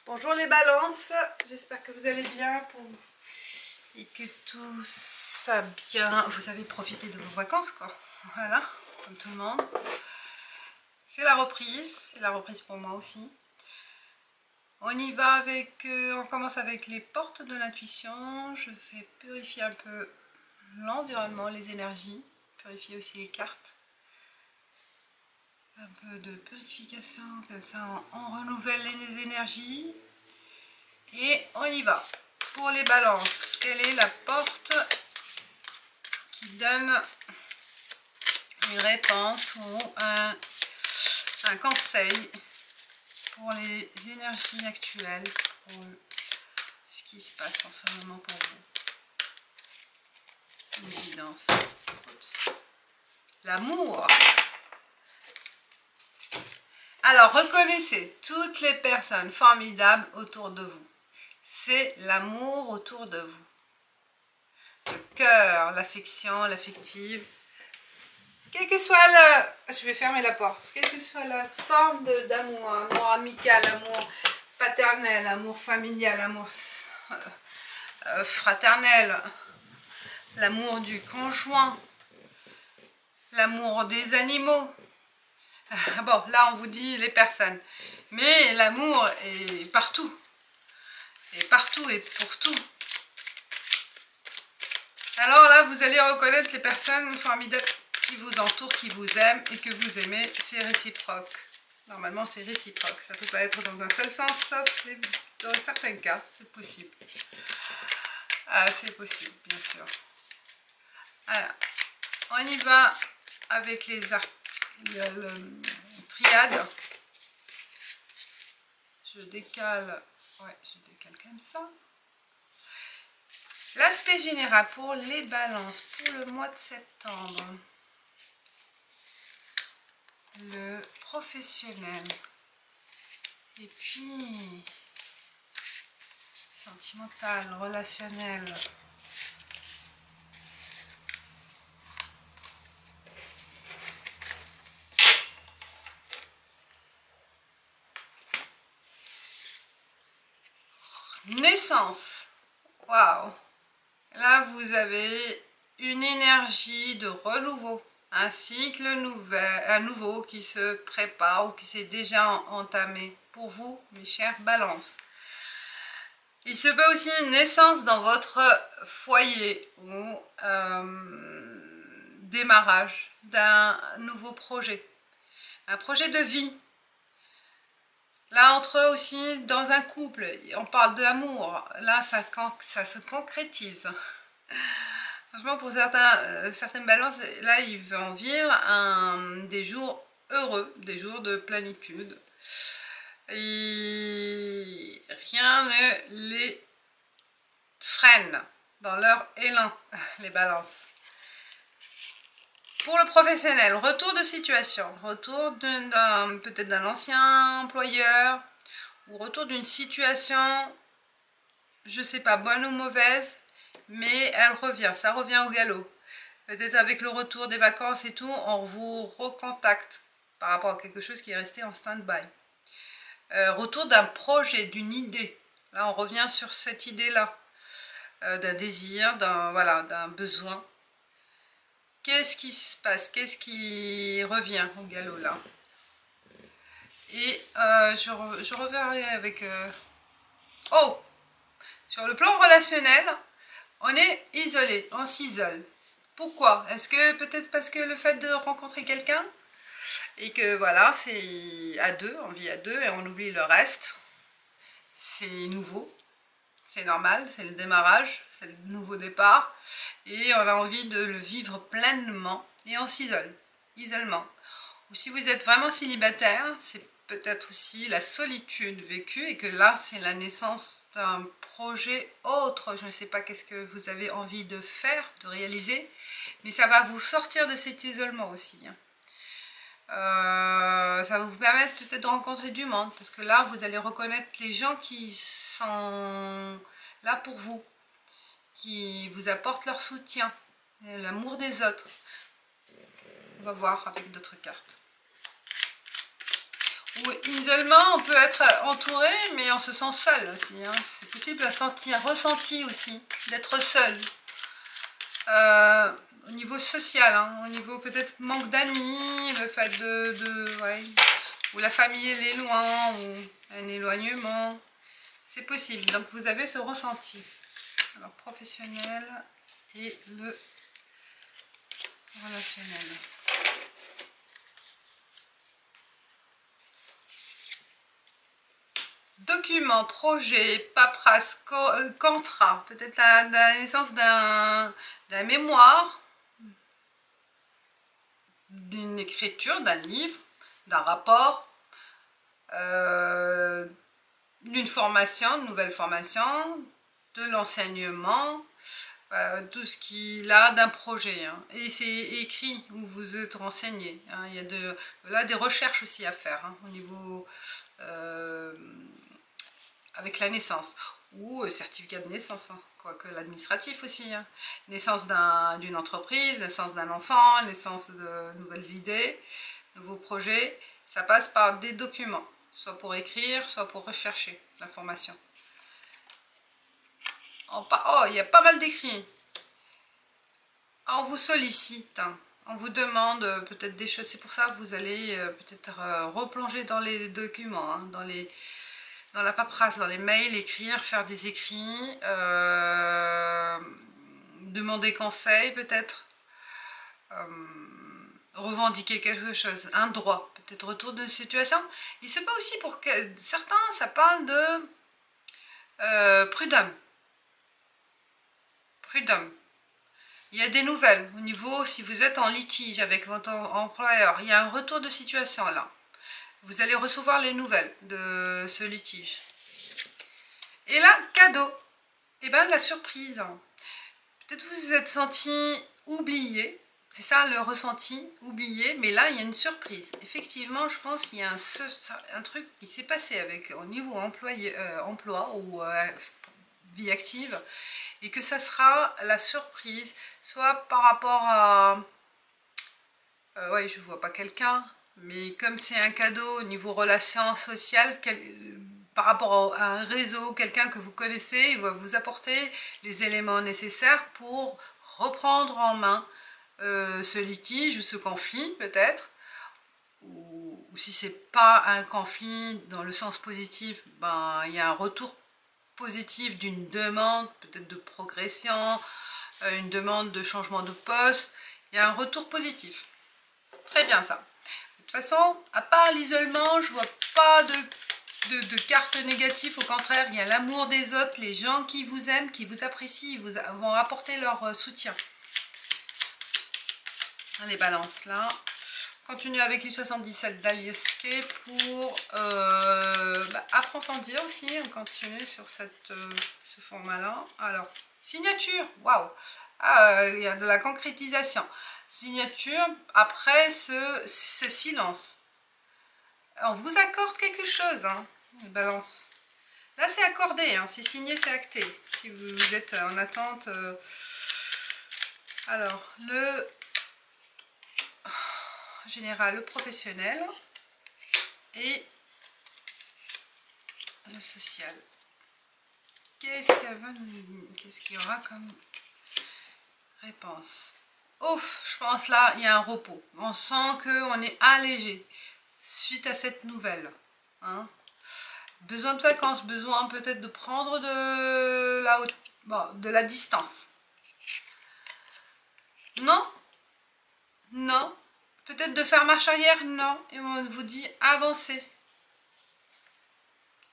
Bonjour les balances, j'espère que vous allez bien et que tout ça bien. Vous avez profité de vos vacances quoi. Voilà, comme tout le monde. C'est la reprise pour moi aussi. On y va avec, on commence avec les portes de l'intuition. Je fais purifier un peu l'environnement, les énergies, purifier aussi les cartes. Un peu de purification, comme ça on renouvelle les énergies. Et on y va. Pour les balances, quelle est la porte qui donne une réponse ou un conseil pour les énergies actuelles, pour ce qui se passe en ce moment pour vous? Une évidence. L'amour. Alors, reconnaissez toutes les personnes formidables autour de vous. C'est l'amour autour de vous. Le cœur, l'affection, l'affective. Quelle que soit la... Je vais fermer la porte. Quelle que soit la forme d'amour, amour amical, amour paternel, amour familial, amour fraternel, l'amour du conjoint, l'amour des animaux. Bon, là on vous dit les personnes. Mais l'amour est partout. Et partout et pour tout. Alors là, vous allez reconnaître les personnes formidables qui vous entourent, qui vous aiment et que vous aimez. C'est réciproque. Normalement, c'est réciproque. Ça ne peut pas être dans un seul sens, sauf dans certains cas, c'est possible. Ah, c'est possible, bien sûr. Alors, on y va avec le triade. Je décale, ouais, je décale comme ça. L'aspect général pour les balances pour le mois de septembre. Le professionnel. Et puis sentimental, relationnel. Naissance. Waouh! Là, vous avez une énergie de renouveau, un cycle nouveau qui se prépare ou qui s'est déjà entamé pour vous, mes chers balances. Il se peut aussi une naissance dans votre foyer ou démarrage d'un nouveau projet, un projet de vie. Là, entre eux aussi, dans un couple, on parle d'amour. Là, ça se concrétise. Franchement, pour certaines balances, là, ils vont vivre des jours heureux, des jours de plénitude. Et rien ne les freine dans leur élan, les balances. Pour le professionnel, retour de situation, retour peut-être d'un ancien employeur, ou retour d'une situation, je ne sais pas, bonne ou mauvaise, mais elle revient, ça revient au galop. Peut-être avec le retour des vacances et tout, on vous recontacte par rapport à quelque chose qui est resté en stand-by. Retour d'un projet, d'une idée. Là, on revient sur cette idée-là, d'un désir, d'un besoin. Qu'est-ce qui se passe? Qu'est-ce qui revient au galop là? Et je reverrai avec... Oh! Sur le plan relationnel, on est isolé, on s'isole. Pourquoi? Est-ce que peut-être parce que le fait de rencontrer quelqu'un et que voilà, c'est à deux, on vit à deux et on oublie le reste. C'est nouveau, c'est normal, c'est le démarrage, c'est le nouveau départ. Et on a envie de le vivre pleinement et on s'isole, isolement. Ou si vous êtes vraiment célibataire, c'est peut-être aussi la solitude vécue et que là c'est la naissance d'un projet autre. Je ne sais pas qu'est-ce que vous avez envie de faire, de réaliser, mais ça va vous sortir de cet isolement aussi. Ça va vous permettre peut-être de rencontrer du monde parce que là vous allez reconnaître les gens qui sont là pour vous, qui vous apportent leur soutien, l'amour des autres. On va voir avec d'autres cartes. Ou isolement, on peut être entouré, mais on se sent seul aussi. Hein. C'est possible à sentir, ressenti aussi, d'être seul. Au niveau social, hein, au niveau peut-être manque d'amis, le fait ouais, ou la famille elle est loin, ou un éloignement. C'est possible. Donc vous avez ce ressenti. Alors professionnel et le relationnel. Documents, projets, paperasse, contrat, peut-être la naissance d'un mémoire, d'une écriture, d'un livre, d'un rapport, d'une formation, de nouvelle formation, de l'enseignement, tout ce qui là d'un projet. Hein. Et c'est écrit où vous êtes renseigné. Hein. Il y a là des recherches aussi à faire hein, au niveau avec la naissance ou certificat de naissance, hein, quoique l'administratif aussi. Hein. Naissance d'une entreprise, naissance d'un enfant, naissance de nouvelles idées, nouveaux projets. Ça passe par des documents, soit pour écrire, soit pour rechercher l'information. Oh, il y a pas mal d'écrits. On vous sollicite, hein. On vous demande peut-être des choses. C'est pour ça que vous allez peut-être replonger dans les documents, hein, dans la paperasse, dans les mails, écrire, faire des écrits, demander conseil peut-être, revendiquer quelque chose, un droit, peut-être retour de situation. Il se peut aussi pour que certains, ça parle de prud'homme. Prud'homme. Il y a des nouvelles au niveau, si vous êtes en litige avec votre employeur, il y a un retour de situation là. Vous allez recevoir les nouvelles de ce litige. Et là, cadeau. Et bien la surprise. Peut-être vous vous êtes senti oublié. C'est ça le ressenti, oublié. Mais là, il y a une surprise. Effectivement, je pense qu'il y a un truc qui s'est passé au niveau emploi ou vie active. Et que ça sera la surprise, soit par rapport à... ouais, je vois pas quelqu'un, mais comme c'est un cadeau au niveau relations sociales, par rapport à un réseau, quelqu'un que vous connaissez, il va vous apporter les éléments nécessaires pour reprendre en main ce litige ou ce conflit peut-être. Ou si c'est pas un conflit dans le sens positif, ben, il y a un retour positif d'une demande, peut-être de progression, une demande de changement de poste, il y a un retour positif. Très bien ça. De toute façon, à part l'isolement, je vois pas de cartes négatives, au contraire, il y a l'amour des autres, les gens qui vous aiment, qui vous apprécient, vont apporter leur soutien. Les balances là. Continue avec les 77 d'Aliesque pour approfondir aussi. On continue sur ce format-là. Alors, signature, waouh! Il y a de la concrétisation. Signature, après ce silence. On vous accorde quelque chose, hein, les balances. Là, c'est accordé, hein, c'est signé, c'est acté. Si vous êtes en attente. Alors, le général, le professionnel et le social. Qu'est-ce qu'il y aura comme réponse? Ouf, je pense là, il y a un repos. On sent qu'on est allégé suite à cette nouvelle. Hein. Besoin de vacances, besoin peut-être de prendre de la distance. Non, non. Peut-être de faire marche arrière, non. Et on vous dit avancez.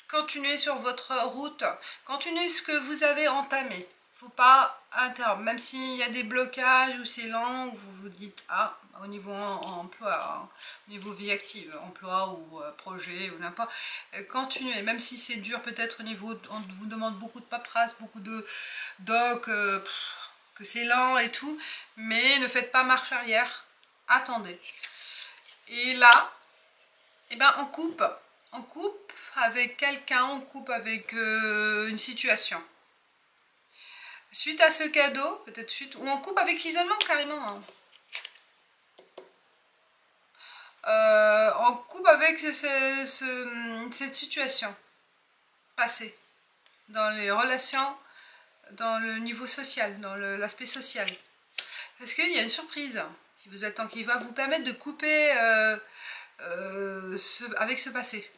Continuez sur votre route. Continuez ce que vous avez entamé. Faut pas interrompre. Même s'il y a des blocages ou c'est lent, où vous vous dites ah, au niveau emploi, hein, au niveau vie active, emploi ou projet ou n'importe. Continuez. Même si c'est dur, peut-être au niveau, on vous demande beaucoup de paperasse, beaucoup de doc, que c'est lent et tout. Mais ne faites pas marche arrière. Attendez. Et là, eh ben, on coupe avec quelqu'un, on coupe avec une situation. Suite à ce cadeau, peut-être ou on coupe avec l'isolement carrément. Hein. en couple avec cette situation passée, dans les relations, dans le niveau social, dans l'aspect social. Parce qu'il y a une surprise qui vous attend, qui va vous permettre de couper avec ce passé.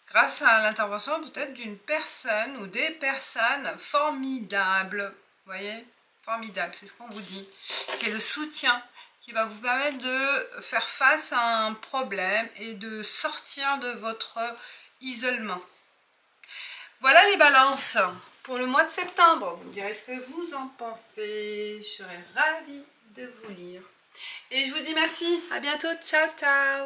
Grâce à l'intervention peut-être d'une personne ou des personnes formidables. Vous voyez, formidable, c'est ce qu'on vous dit. C'est le soutien qui va vous permettre de faire face à un problème et de sortir de votre isolement. Voilà les balances pour le mois de septembre. Vous me direz ce que vous en pensez. Je serai ravie de vous lire. Et je vous dis merci. À bientôt. Ciao, ciao.